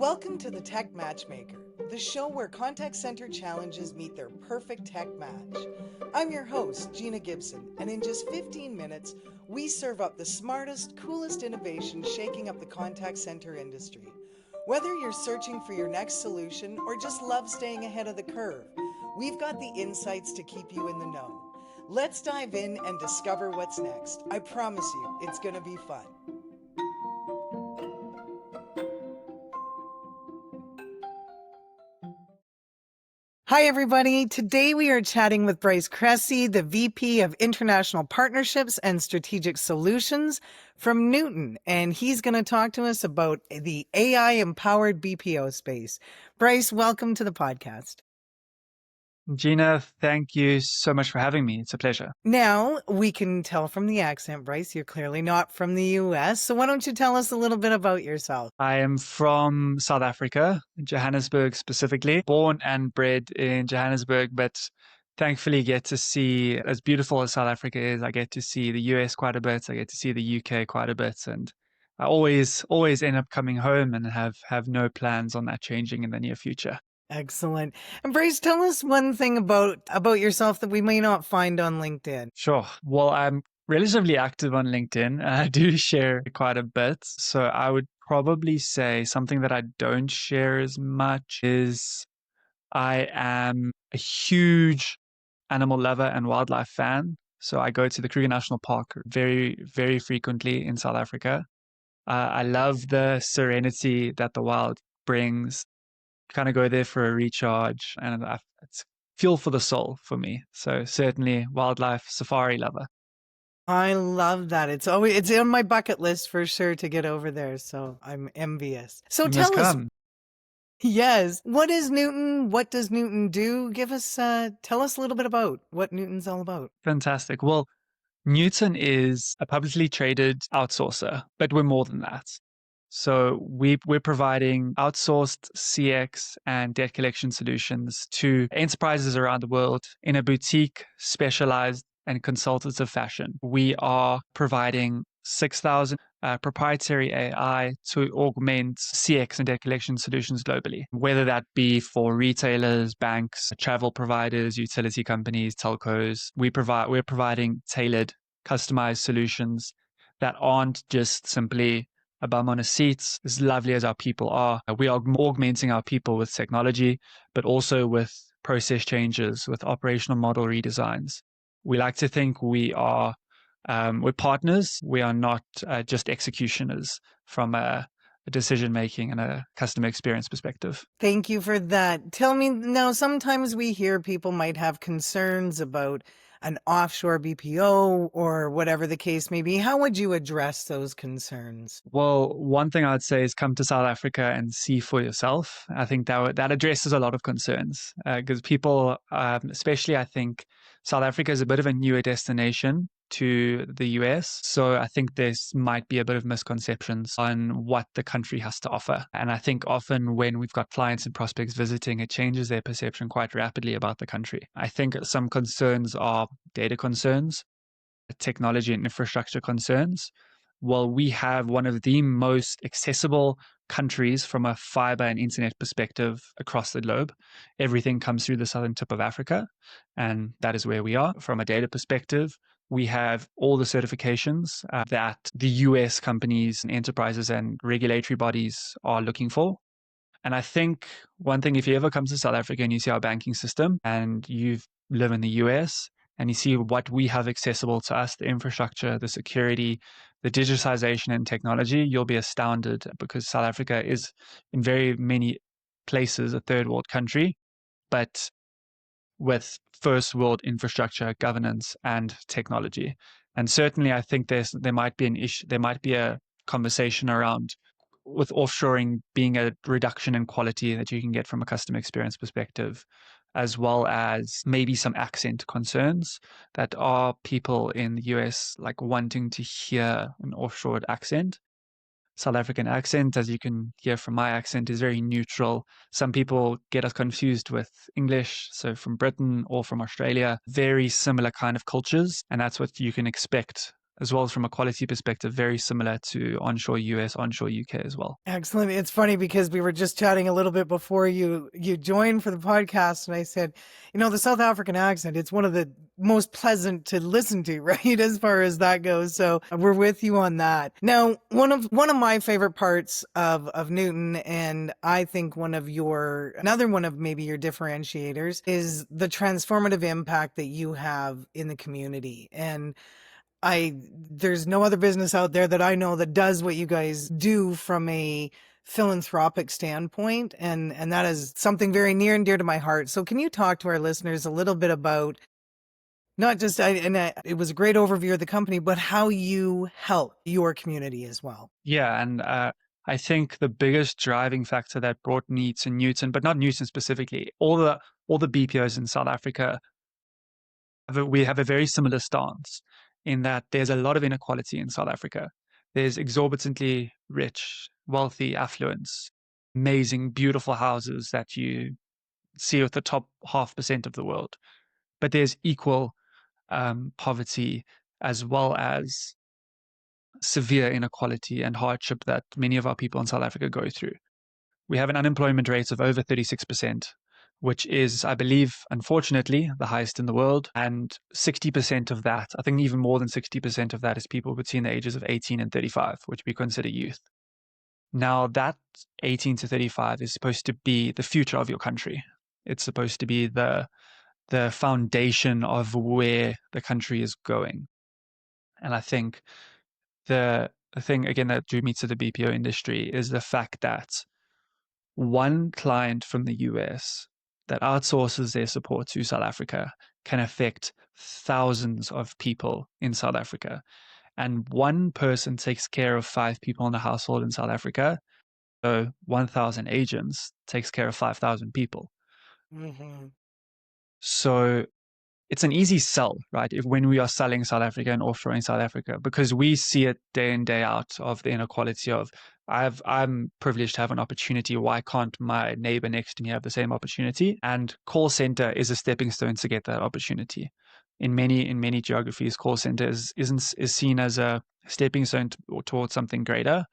Welcome to the Tech Matchmaker, the show where contact center challenges meet their perfect tech match. I'm your host, Gina Gibson, and in just 15 minutes, we serve up the smartest, coolest innovations shaking up the contact center industry. Whether you're searching for your next solution or just love staying ahead of the curve, we've got the insights to keep you in the know. Let's dive in and discover what's next. I promise you, it's going to be fun. Hi, everybody. Today we are chatting with Bryce Cressy, the VP of International Partnerships and Strategic Solutions from Nutun, and he's going to talk to us about the AI-empowered BPO space. Bryce, welcome to the podcast. Gina, thank you so much for having me. It's a pleasure. Now, we can tell from the accent, Bryce, you're clearly not from the U.S., so why don't you tell us a little bit about yourself? I am from South Africa, Johannesburg specifically, born and bred in Johannesburg, but thankfully get to see, as beautiful as South Africa is, I get to see the US quite a bit, I get to see the UK quite a bit, and I always end up coming home and have no plans on that changing in the near future. Excellent. And Bryce, tell us one thing about yourself that we may not find on LinkedIn. Sure. Well, I'm relatively active on LinkedIn. I do share quite a bit. So I would probably say something that I don't share as much is I am a huge animal lover and wildlife fan. So I go to the Kruger National Park very, very frequently in South Africa. I love the serenity that the wild brings. Kind of go there for a recharge, and it's fuel for the soul for me. So certainly wildlife safari lover. I love that. It's on my bucket list for sure to get over there. So I'm envious. So You must tell us, come. yes, what is Nutun? What does Nutun do? Tell us a little bit about what Nutun's all about. Fantastic. Well, Nutun is a publicly traded outsourcer, but we're more than that. So we're providing outsourced CX and debt collection solutions to enterprises around the world in a boutique, specialized, and consultative fashion. We are providing 6,000 proprietary AI to augment CX and debt collection solutions globally, whether that be for retailers, banks, travel providers, utility companies, telcos. We're providing tailored, customized solutions that aren't just simply a bum on a seat. As lovely as our people are, we are augmenting our people with technology, but also with process changes, with operational model redesigns. We like to think we're partners. We are not just executioners from a decision-making and a customer experience perspective. Thank you for that. Tell me now, sometimes we hear people might have concerns about an offshore BPO or whatever the case may be. How would you address those concerns? Well, one thing I'd say is come to South Africa and see for yourself. I think that addresses a lot of concerns because people, especially I think South Africa is a bit of a newer destination to the US. So I think there's might be a bit of misconceptions on what the country has to offer. And I think often when we've got clients and prospects visiting, it changes their perception quite rapidly about the country. I think some concerns are data concerns, technology and infrastructure concerns. Well, we have one of the most accessible countries from a fiber and internet perspective across the globe. Everything comes through the southern tip of Africa, and that is where we are. From a data perspective, we have all the certifications that the US companies and enterprises and regulatory bodies are looking for. And I think one thing, if you ever come to South Africa and you see our banking system and you live in the US, and you see what we have accessible to us, the infrastructure, the security, the digitization and technology, you'll be astounded because South Africa is in very many places a third world country, but with first world infrastructure, governance, and technology. And certainly I think there might be an issue, there might be a conversation around with offshoring being a reduction in quality that you can get from a customer experience perspective, as well as maybe some accent concerns that are people in the US like wanting to hear an offshored accent. South African accent, as you can hear from my accent, is very neutral. Some people get us confused with English, so from Britain or from Australia, very similar kind of cultures, and that's what you can expect as well as from a quality perspective, very similar to onshore US, onshore UK as well. Excellent. It's funny because we were just chatting a little bit before you joined for the podcast, and I said, the South African accent, it's one of the most pleasant to listen to, right? As far as that goes. So we're with you on that. Now, one of my favorite parts of Nutun, and I think another one of maybe your differentiators, is the transformative impact that you have in the community. And there's no other business out there that I know that does what you guys do from a philanthropic standpoint. And that is something very near and dear to my heart. So can you talk to our listeners a little bit about not just, it was a great overview of the company, but how you help your community as well? Yeah. And I think the biggest driving factor that brought me to Nutun, but not Nutun specifically, all the BPOs in South Africa, we have a very similar stance in that there's a lot of inequality in South Africa. There's exorbitantly rich, wealthy, affluence, amazing, beautiful houses that you see with the top 0.5% of the world. But there's equal poverty as well as severe inequality and hardship that many of our people in South Africa go through. We have an unemployment rate of over 36%, which is, I believe, unfortunately, the highest in the world. And 60% of that, I think even more than 60% of that, is people between the ages of 18 and 35, which we consider youth. Now, that 18 to 35 is supposed to be the future of your country. It's supposed to be the foundation of where the country is going. And I think the thing, again, that drew me to the BPO industry is the fact that one client from the US that outsources their support to South Africa can affect thousands of people in South Africa. And one person takes care of 5 people in a household in South Africa. So 1,000 agents takes care of 5,000 people. Mm-hmm. So it's an easy sell, right? When we are selling South Africa and offshoring South Africa, because we see it day in, day out of the inequality of I'm privileged to have an opportunity. Why can't my neighbor next to me have the same opportunity? And call center is a stepping stone to get that opportunity. In many geographies, call center is seen as a stepping stone towards something greater,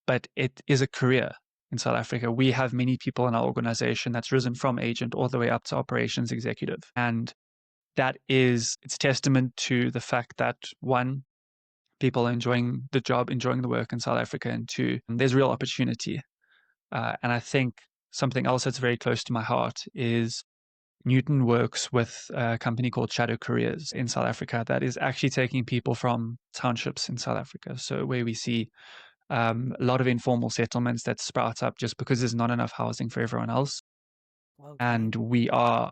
but it is a career. In South Africa, we have many people in our organization that's risen from agent all the way up to operations executive. And it's testament to the fact that, one, people are enjoying the job, enjoying the work in South Africa, and two, there's real opportunity. And I think something else that's very close to my heart is Nutun works with a company called Shadow Careers in South Africa that is actually taking people from townships in South Africa. So where we see a lot of informal settlements that sprout up just because there's not enough housing for everyone else. Okay. And we are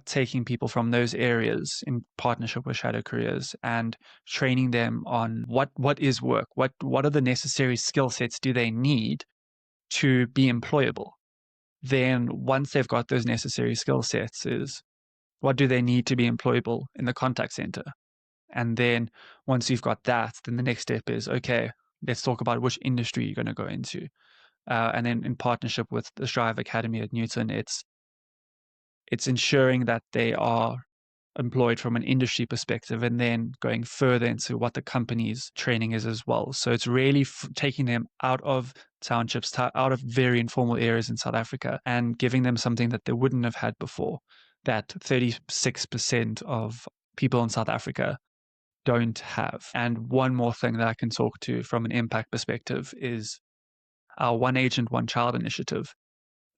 taking people from those areas in partnership with Shadow Careers and training them on what is work, what are the necessary skill sets do they need to be employable. Then once they've got those necessary skill sets, is what do they need to be employable in the contact center? And then once you've got that, then the next step is, okay, let's talk about which industry you're going to go into. And then in partnership with the Strive Academy at Nutun, it's ensuring that they are employed from an industry perspective and then going further into what the company's training is as well. So it's really taking them out of townships, out of very informal areas in South Africa and giving them something that they wouldn't have had before, that 36% of people in South Africa don't have. And one more thing that I can talk to from an impact perspective is our One Agent, One Child initiative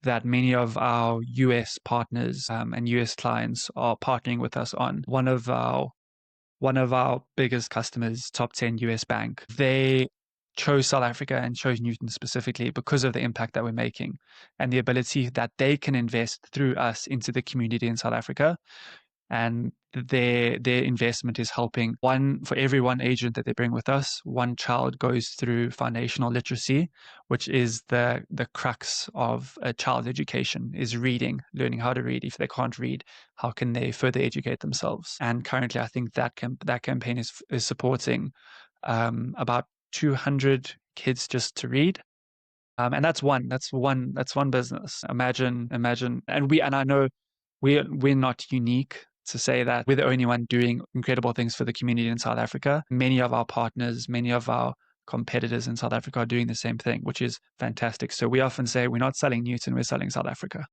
that many of our US partners and US clients are partnering with us on. One of our biggest customers, top 10 US bank, they chose South Africa and chose Nutun specifically because of the impact that we're making and the ability that they can invest through us into the community in South Africa. And their investment is helping for every one agent that they bring with us, one child goes through foundational literacy, which is the crux of a child's education, is reading, learning how to read. If they can't read, how can they further educate themselves? And currently, I think that campaign is supporting about 200 kids just to read. And that's one business. Imagine, and I know we're not unique to say that we're the only one doing incredible things for the community in South Africa. Many of our partners, many of our competitors in South Africa are doing the same thing, which is fantastic. So we often say we're not selling Nutun, we're selling South Africa.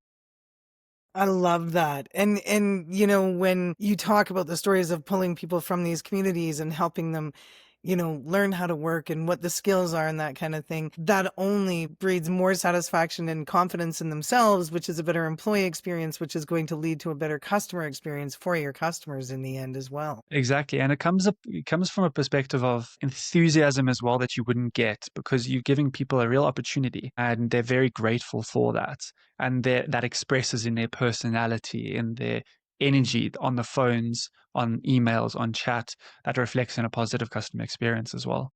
I love that. And you know, when you talk about the stories of pulling people from these communities and helping them, you know, learn how to work and what the skills are and that kind of thing, that only breeds more satisfaction and confidence in themselves, which is a better employee experience, which is going to lead to a better customer experience for your customers in the end as well. Exactly. And it comes from a perspective of enthusiasm as well that you wouldn't get, because you're giving people a real opportunity and they're very grateful for that. And that expresses in their personality, in their energy on the phones, on emails, on chat, that reflects in a positive customer experience as well.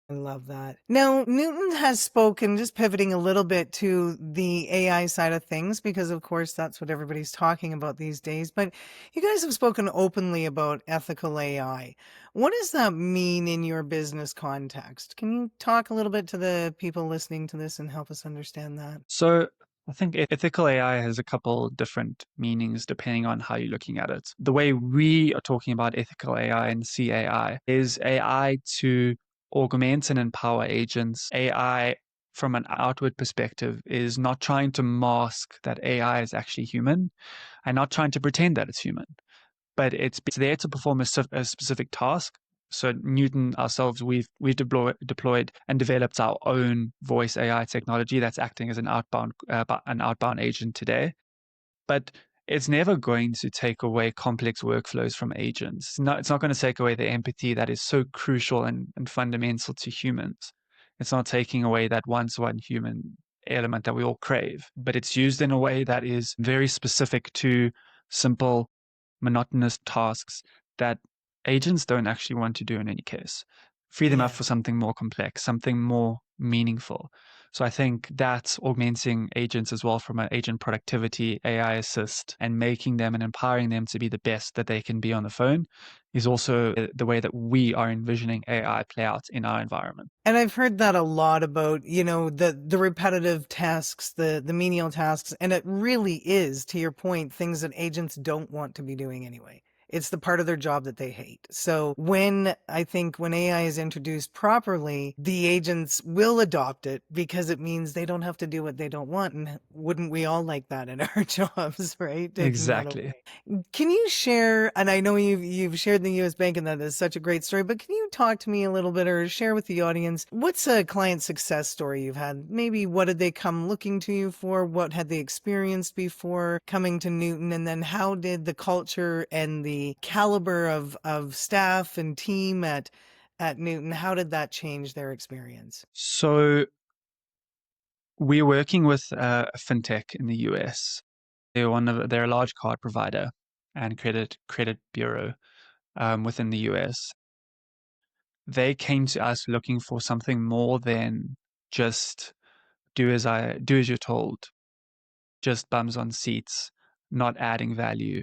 I love that. Now, Nutun has spoken, just pivoting a little bit to the AI side of things, because of course that's what everybody's talking about these days. But you guys have spoken openly about ethical AI. What does that mean in your business context? Can you talk a little bit to the people listening to this and help us understand that? So I think ethical AI has a couple different meanings depending on how you're looking at it. The way we are talking about ethical AI and CAI is AI to augment and empower agents. AI, from an outward perspective, is not trying to mask that AI is actually human and not trying to pretend that it's human, but it's there to perform a specific task. So Nutun ourselves, we've deployed and developed our own voice AI technology that's acting as an outbound agent today. But it's never going to take away complex workflows from agents. It's not going to take away the empathy that is so crucial and fundamental to humans. It's not taking away that one-to-one human element that we all crave, but it's used in a way that is very specific to simple, monotonous tasks that agents don't actually want to do in any case. Free them up Yeah. for something more complex, something more meaningful. So I think that's augmenting agents as well from an agent productivity, AI assist, and making them and empowering them to be the best that they can be on the phone is also the way that we are envisioning AI play out in our environment. And I've heard that a lot about, you know, the repetitive tasks, the menial tasks, and it really is, to your point, things that agents don't want to be doing anyway. It's the part of their job that they hate. So I think when AI is introduced properly, the agents will adopt it because it means they don't have to do what they don't want. And wouldn't we all like that in our jobs, right? Taking that Exactly. away. Can you share, and I know you've shared the US Bank and that is such a great story, but can you talk to me a little bit or share with the audience, what's a client success story you've had? Maybe what did they come looking to you for? What had they experienced before coming to Nutun? And then how did the culture and the caliber of staff and team at Nutun, how did that change their experience? So we're working with a fintech in the US. They're a large card provider and credit bureau within the US. They came to us looking for something more than just do as you're told, just bums on seats, not adding value.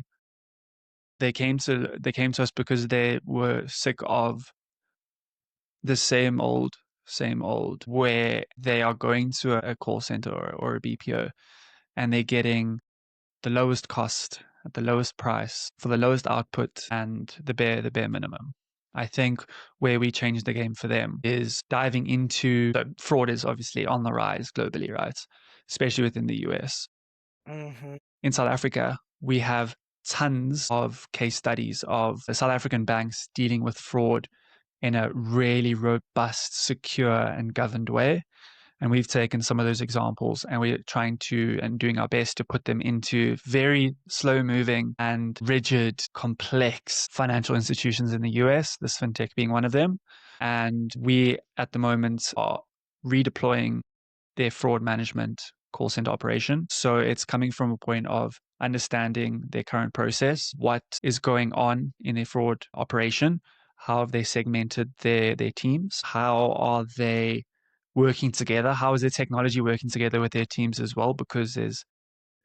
They came to us because they were sick of the same old, where they are going to a call center or a BPO and they're getting the lowest cost at the lowest price for the lowest output and the bare minimum. I think where we change the game for them is diving into fraud is obviously on the rise globally, right? Especially within the US. Mm-hmm. In South Africa, we have tons of case studies of the South African banks dealing with fraud in a really robust, secure, and governed way. And we've taken some of those examples and we're trying to and doing our best to put them into very slow moving and rigid, complex financial institutions in the US, this fintech being one of them. And we at the moment are redeploying their fraud management call center operation. So it's coming from a point of understanding their current process, what is going on in their fraud operation, how have they segmented their teams, how are they working together, how is their technology working together with their teams as well, because there's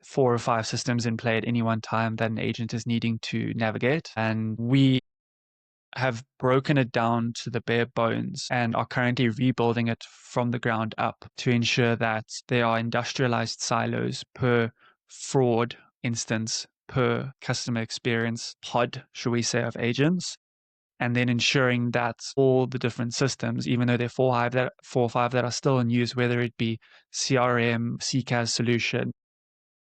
4 or 5 systems in play at any one time that an agent is needing to navigate. And we have broken it down to the bare bones and are currently rebuilding it from the ground up to ensure that there are industrialized silos per fraud instance per customer experience pod, should we say, of agents. And then ensuring that all the different systems, even though there are 4 or 5 that are still in use, whether it be CRM, CCAS solution,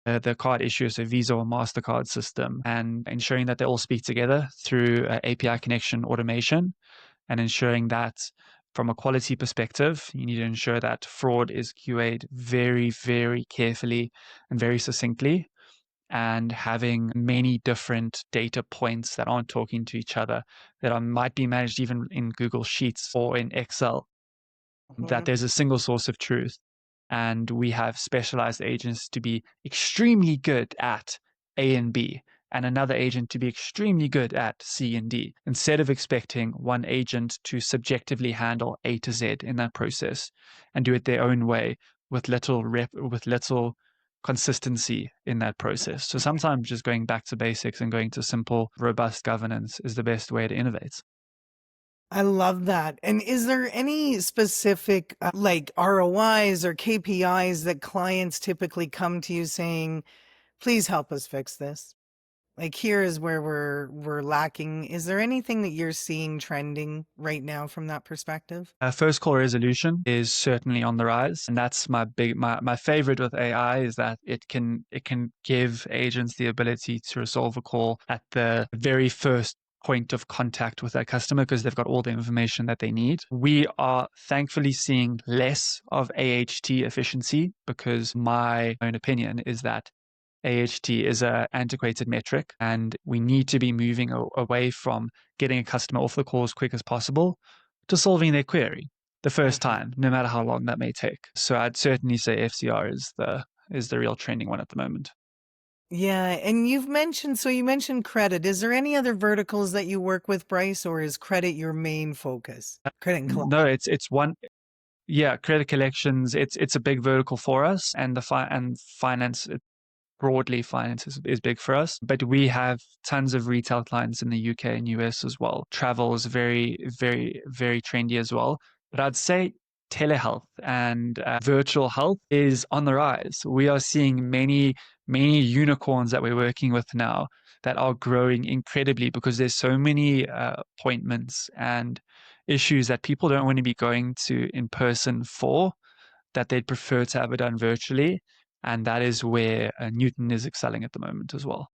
the card issuer, so Visa or MasterCard system, and ensuring that they all speak together through API connection automation, and ensuring that from a quality perspective, you need to ensure that fraud is QA'd very, very carefully and very succinctly, and having many different data points that aren't talking to each other, that might be managed even in Google Sheets or in Excel, that there's a single source of truth. And we have specialized agents to be extremely good at A and B, and another agent to be extremely good at C and D, instead of expecting one agent to subjectively handle A to Z in that process and do it their own way with little consistency in that process. So sometimes just going back to basics and going to simple, robust governance is the best way to innovate. I love that. And is there any specific like ROIs or KPIs that clients typically come to you saying, please help us fix this? Like, here is where we're lacking. Is there anything that you're seeing trending right now from that perspective? First call resolution is certainly on the rise, and that's my favorite with AI is that it can give agents the ability to resolve a call at the very first point of contact with that customer because they've got all the information that they need. We are thankfully seeing less of AHT efficiency because my own opinion is that AHT is an antiquated metric, and we need to be moving away from getting a customer off the call as quick as possible to solving their query the first time, no matter how long that may take. So I'd certainly say FCR is the real trending one at the moment. Yeah, and you mentioned credit. Is there any other verticals that you work with, Bryce, or is credit your main focus? Credit and No, it's one. Yeah, credit collections. It's a big vertical for us, and finance. Broadly, finance is big for us, but we have tons of retail clients in the UK and US as well. Travel is very, very, very trendy as well. But I'd say telehealth and virtual health is on the rise. We are seeing many, many unicorns that we're working with now that are growing incredibly because there's so many appointments and issues that people don't want to be going to in person for, that they'd prefer to have it done virtually. And that is where Nutun is excelling at the moment as well.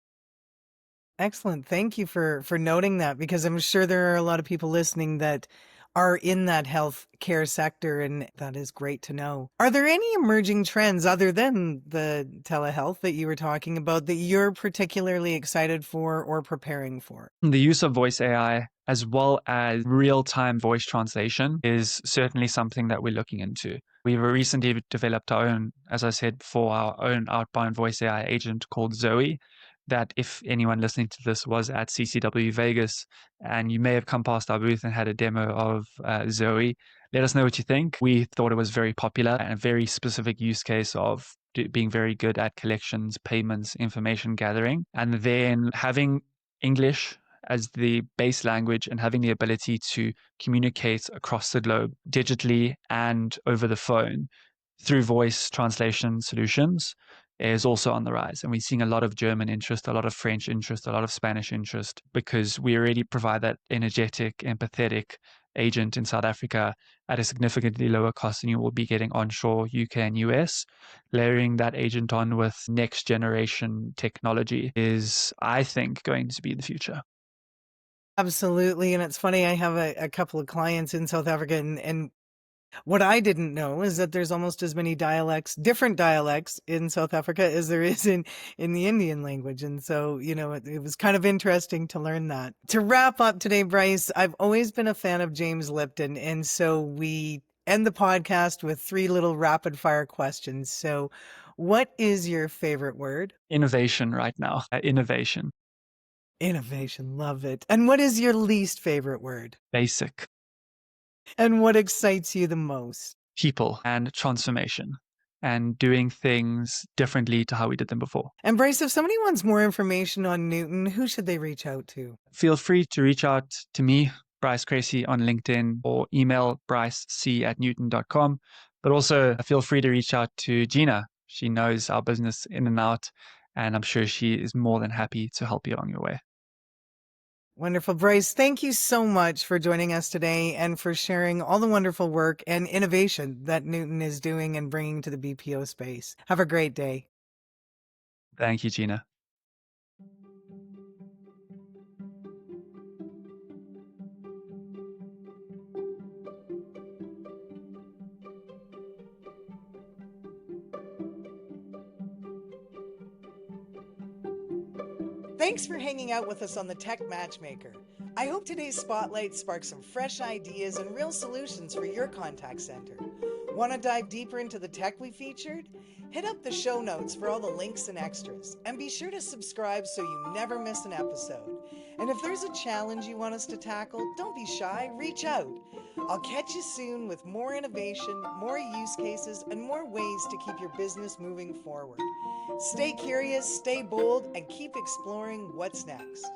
Excellent. Thank you for noting that, because I'm sure there are a lot of people listening that are in that healthcare sector, and that is great to know. Are there any emerging trends other than the telehealth that you were talking about that you're particularly excited for or preparing for? The use of voice AI as well as real-time voice translation is certainly something that we're looking into. We've recently developed our own, as I said before, our own outbound voice AI agent called Zoe, that if anyone listening to this was at CCW Vegas and you may have come past our booth and had a demo of Zoe, let us know what you think. We thought it was very popular and a very specific use case of being very good at collections, payments, information gathering, and then having English as the base language and having the ability to communicate across the globe digitally and over the phone through voice translation solutions is also on the rise. And we're seeing a lot of German interest, a lot of French interest, a lot of Spanish interest, because we already provide that energetic, empathetic agent in South Africa at a significantly lower cost than you will be getting onshore UK and US. Layering that agent on with next generation technology is, I think, going to be the future. Absolutely. And it's funny, I have a couple of clients in South Africa, and what I didn't know is that there's almost as many different dialects in South Africa as there is in the Indian language. And so, it was kind of interesting to learn that. To wrap up today, Bryce, I've always been a fan of James Lipton. And so we end the podcast with 3 little rapid fire questions. So what is your favorite word? Innovation right now. Innovation. Innovation. Love it. And what is your least favorite word? Basic. And what excites you the most? People and transformation and doing things differently to how we did them before. And Bryce, if somebody wants more information on Nutun, who should they reach out to? Feel free to reach out to me, Bryce Cressy, on LinkedIn, or email brycec@nutun.com. But also feel free to reach out to Gina. She knows our business in and out And I'm sure she is more than happy to help you along your way. Wonderful. Bryce, thank you so much for joining us today and for sharing all the wonderful work and innovation that Nutun is doing and bringing to the BPO space. Have a great day. Thank you, Gina. Thanks for hanging out with us on the Tech Matchmaker. I hope today's spotlight sparks some fresh ideas and real solutions for your contact center. Want to dive deeper into the tech we featured? Hit up the show notes for all the links and extras, and be sure to subscribe so you never miss an episode. And if there's a challenge you want us to tackle, don't be shy, reach out. I'll catch you soon with more innovation, more use cases, and more ways to keep your business moving forward. Stay curious, stay bold, and keep exploring what's next.